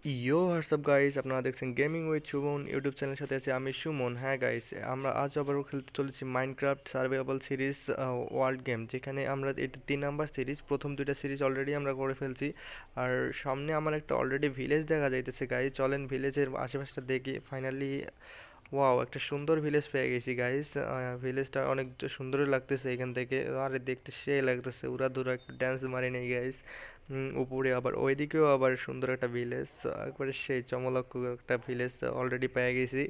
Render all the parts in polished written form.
ইয়ো WhatsApp guys, আপনারা দেখছেন gaming with Suman YouTube চ্যানেলের সাথে আছে আমি সুমন। হ্যাঁ গাইস, আমরা আজ আবারও খেলতে চলেছি Minecraft survival series world game, যেখানে আমরা এটা 3 নাম্বার সিরিজ। প্রথম দুইটা সিরিজ অলরেডি আমরা করে ফেলছি। আর সামনে আমার একটা অলরেডি ভিলেজ দেখা যাইতেছে গাইস, চলেন ভিলেজের আশেপাশটা দেখি। ফাইনালি ওয়াও, একটা সুন্দর ভিলেজ পেয়ে গেছি গাইস। ভিলেজটা অনেক সুন্দরই লাগতেছে এখান থেকে। আরে দেখতে সেই লাগতেছে, উড়াধুরা একটু ড্যান্স মারি নেই গাইস। উপরে আবার ওইদিকেও আবার সুন্দর একটা ভিলেজ, একবারে সেই চমলক একটা ভিলেজ অলরেডি পেয়ে গেছি।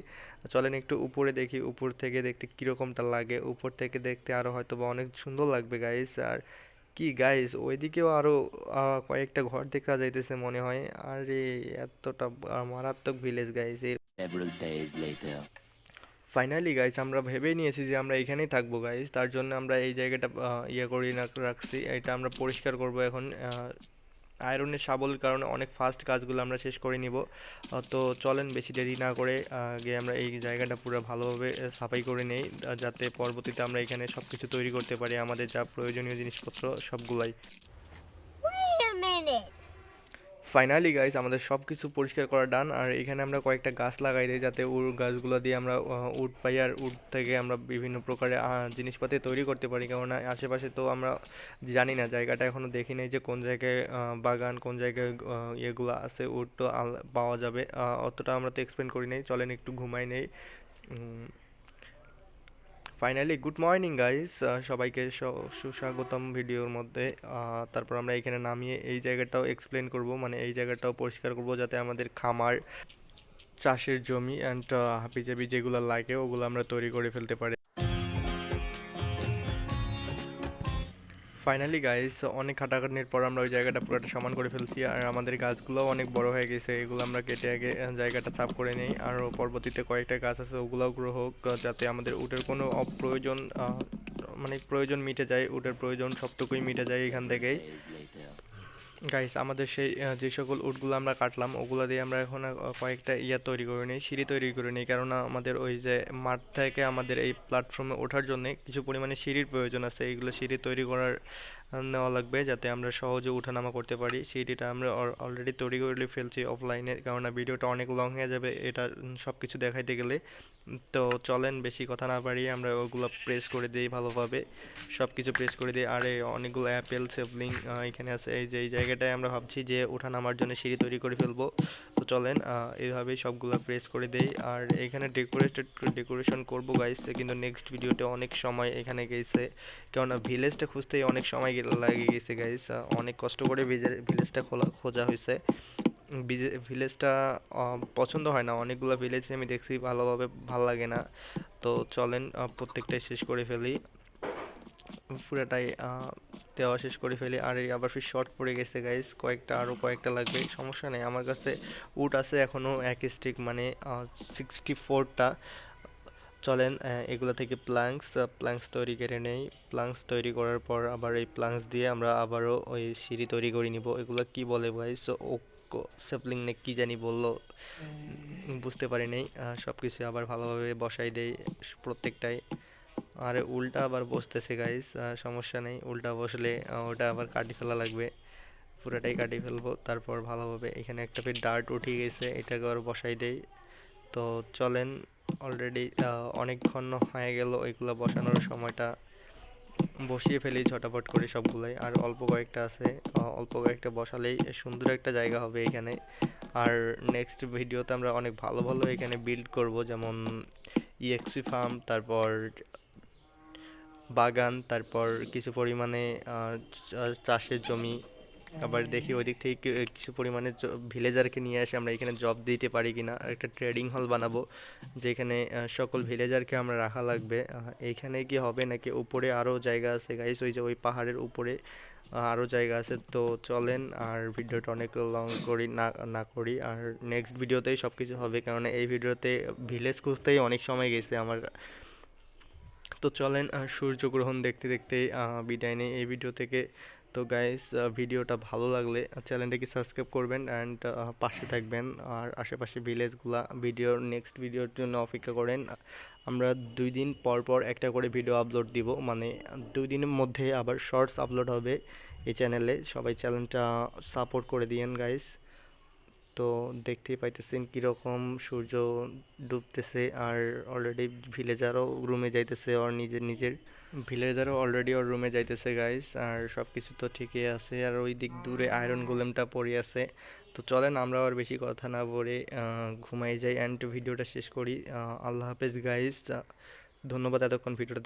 চলেন একটু উপরে দেখি, উপর থেকে দেখতে কিরকমটা লাগে। উপর থেকে দেখতে আরো হয়তো বা অনেক সুন্দর লাগবে গাইস। আর কি গাইস, ওইদিকেও আরো কয়েকটা ঘর দেখা যাইতেছে মনে হয়। আরে এতটা মারাত্মক village guys. Several days later. Finally guys, আমরা ভেবেই নিয়েছি যে আমরা এখানেই থাকবো গাইস। তার জন্য আমরা এই জায়গাটা ইয়ে করে রাখছি। এটা আমরা পরিষ্কার করব এখন। আয়রনের শাবলের কারণে অনেক ফাস্ট কাজগুলো আমরা শেষ করে নিব। তো চলেন বেশি দেরি না করে আগে আমরা এই জায়গাটা পুরো ভালোভাবে সাফাই করে নেই, যাতে পরবর্তীতে আমরা এখানে সবকিছু তৈরি করতে পারি, আমাদের যা প্রয়োজনীয় জিনিসপত্র সবগুলাই। Wait a minute. Finally guys, আমাদের সবকিছু পরিষ্কার করা ডান। আর এখানে আমরা কয়েকটা গাছ লাগাই দিই, যাতে গাছগুলো দিয়ে আমরা উড পাই, আর উড থেকে আমরা বিভিন্ন প্রকারের জিনিসপাতি তৈরি করতে পারি। কেননা আশেপাশে তো আমরা জানি না, জায়গাটা এখনো দেখি নাই যে কোন জায়গায় বাগান, কোন জায়গায় ইয়েগুলো আছে, উড তো পাওয়া যাবে। অতটা আমরা তো এক্সপ্লেন করি নাই, চলেন একটু ঘুমাই নেই। ফাইনালি গুড মর্নিং গাইস, সবাইকে সুস্বাগতম ভিডিওর মধ্যে। তারপর আমরা এখানে নামিয়ে এই জায়গাটাও এক্সপ্লেন করব, মানে এই জায়গাটাও পরিষ্কার করব, যাতে আমাদের খামার, চাষের জমি অ্যান্ড হাবিজাবি যেগুলো লাগে ওগুলো আমরা তৈরি করে ফেলতে পারি। ফাইনালি গাইস, অনেক খাটাখাটনির পর আমরা ওই জায়গাটা পুরোটা সমান করে ফেলছি। আর আমাদের গাছগুলোও অনেক বড় হয়ে গেছে, এগুলো আমরা কেটে আগে জায়গাটা সাফ করে নেই। আর পরবর্তীতে কয়েকটা গাছ আছে, ওগুলোও গ্রো হোক, যাতে আমাদের উটের কোনো অপ্রয়োজন মানে প্রয়োজন মিটে যায়, উটের প্রয়োজন সবটুকুই মিটে যায় এখান Several থেকেই। days later. গাইস, আমাদের সেই যে সকল উটগুলো আমরা কাটলাম, ওগুলো দিয়ে আমরা এখন কয়েকটা ইয়া তৈরি করে নিই, সিঁড়ি তৈরি করে নিই। কেননা আমাদের ওই যে মাঠ থেকে আমাদের এই প্ল্যাটফর্মে ওঠার জন্য কিছু পরিমাণে সিঁড়ির প্রয়োজন আছে। এইগুলো সিঁড়ি তৈরি করার নেওয়া লাগবে, যাতে আমরা সহজে ওঠানামা করতে পারি। সিঁড়িটা আমরা অলরেডি তৈরি করে ফেলছি অফলাইনে, কেননা ভিডিওটা অনেক লং হয়ে যাবে এটা সব কিছু দেখাইতে গেলে। তো চলেন বেশি কথা না বাড়িয়ে আমরা ওগুলো প্রেস করে দিই ভালোভাবে, সব কিছু প্রেস করে দিই। আর এই অনেকগুলো অ্যাপেল সেপলিং এখানে আছে। এই যে এই জায়গাটায় আমরা ভাবছি যে ওঠানামার জন্য সিঁড়ি তৈরি করে ফেলবো। তো চলেন এইভাবেই সবগুলো প্রেস করে দেই। আর এখানে ডেকোরেশন করবো গাইস, কিন্তু নেক্সট ভিডিওতে অনেক সময় এখানে গেছে, কেননা ভিলেজটা খুঁজতেই অনেক সময় লাগে গেছে গাইস। অনেক কষ্ট করে ভিলেজটা খোঁজা হয়েছে। ভিলেজটা পছন্দ হয় না, অনেকগুলো ভিলেজ আমি দেখছি ভালোভাবে ভাল লাগে না। তো চলেন প্রত্যেকটাই শেষ করে ফেলি, পুরাটাই দেওয়া শেষ করে ফেলি। আর এই আবার ফির শর্ট পড়ে গেছে গাইস, কয়েকটা আরো কয়েকটা লাগবে, সমস্যা নেই। আমার কাছে উড আছে এখনো এক স্টিক, মানে 64টা। চলেন এগুলা থেকে প্ল্যাঙ্কস তৈরি করে নেই। প্ল্যাঙ্কস তৈরি করার পর আবার এই প্ল্যাঙ্কস দিয়ে আমরা আবারও ওই সিঁড়ি তৈরি করে নিব। এগুলা কি বলে গাইস, ওক স্যাপলিং না কি জানি বললো, বুঝতে পারি নাই। সবকিছু আবার ভালোভাবে বসাই দেই প্রত্যেকটাই। আরে উল্টা আবার বসতেছে গাইস, সমস্যা নেই, উল্টা বসলে ওটা আবার কাটি ফেলা লাগবে। পুরোটাই কাটি ফেলবো, তারপর ভালোভাবে এখানে একটা ফির ডার্ট উঠে গেছে, এটাকে আবার বসাই দেই। তো চলেন, অলরেডি অনেকক্ষণ হয়ে গেল এগুলো বসানোর সময়টা, বসিয়ে ফেলি ঝটাপট করে সবগুলাই। আর অল্প কয়েকটা আছে, অল্প কয়েকটা বসালেই সুন্দর একটা জায়গা হবে এখানে। আর নেক্সট ভিডিওতে আমরা অনেক ভালো ভালো এখানে বিল্ড করব, যেমন ইএক্সি ফার্ম, তারপর বাগান, তারপর কিছু পরিমাণে চাষের জমি। আবার দেখি ওই দিক থেকে কিছু পরিমাণে ভিলেজারকে নিয়ে আসে, আমরা এখানে জব দিতে পারি কিনা। আর একটা ট্রেডিং হল বানাবো, যেখানে সকল ভিলেজারকে আমরা রাখা লাগবে। এইখানে কি হবে নাকি উপরে আরো জায়গা আছে গাইস, ওই যে ওই পাহাড়ের উপরে আরো জায়গা আছে। তো চলেন, আর ভিডিওটা অনেক লং করি না না করি, আর নেক্সট ভিডিওতেই সবকিছু হবে, কারণ এই ভিডিওতে ভিলেজ খুঁজতেই অনেক সময় গেছে আমার। তো চলেন সূর্যগ্রহণ দেখতে দেখতে বিদায় নেই এই ভিডিও থেকে। তো গাইস, ভিডিওটা ভালো লাগলে চ্যানেলটাকে সাবস্ক্রাইব করবেন অ্যান্ড পাশে থাকবেন। আর আশেপাশে ভিলেজগুলা ভিডিওর নেক্সট ভিডিওর জন্য অপেক্ষা করেন। আমরা 2 দিন পর পর একটা করে ভিডিও আপলোড দিব, মানে 2 দিনের মধ্যে আবার শর্টস আপলোড হবে এই চ্যানেলে। সবাই চ্যানেলটা সাপোর্ট করে দিয়েন গাইস। তো দেখতেই পাইতেছেন কিরকম সূর্য ডুবতেছে, আর অলরেডি ভিলেজারও রুমে যাইতেছে ওর নিজের নিজের ভিলেজারও অলরেডি ওর রুমে যাইতেছে গাইস। আর সবকিছু তো ঠিকই আছে, আর ওই দিক দূরে আয়রন গোলেমটা পড়ে আছে। তো চলেন আমরা আর বেশি কথা না বলে ঘুমাই যাই, অ্যান্ড ভিডিওটা শেষ করি। আল্লাহ হাফেজ গাইস, ধন্যবাদ এতক্ষণ ভিডিওটা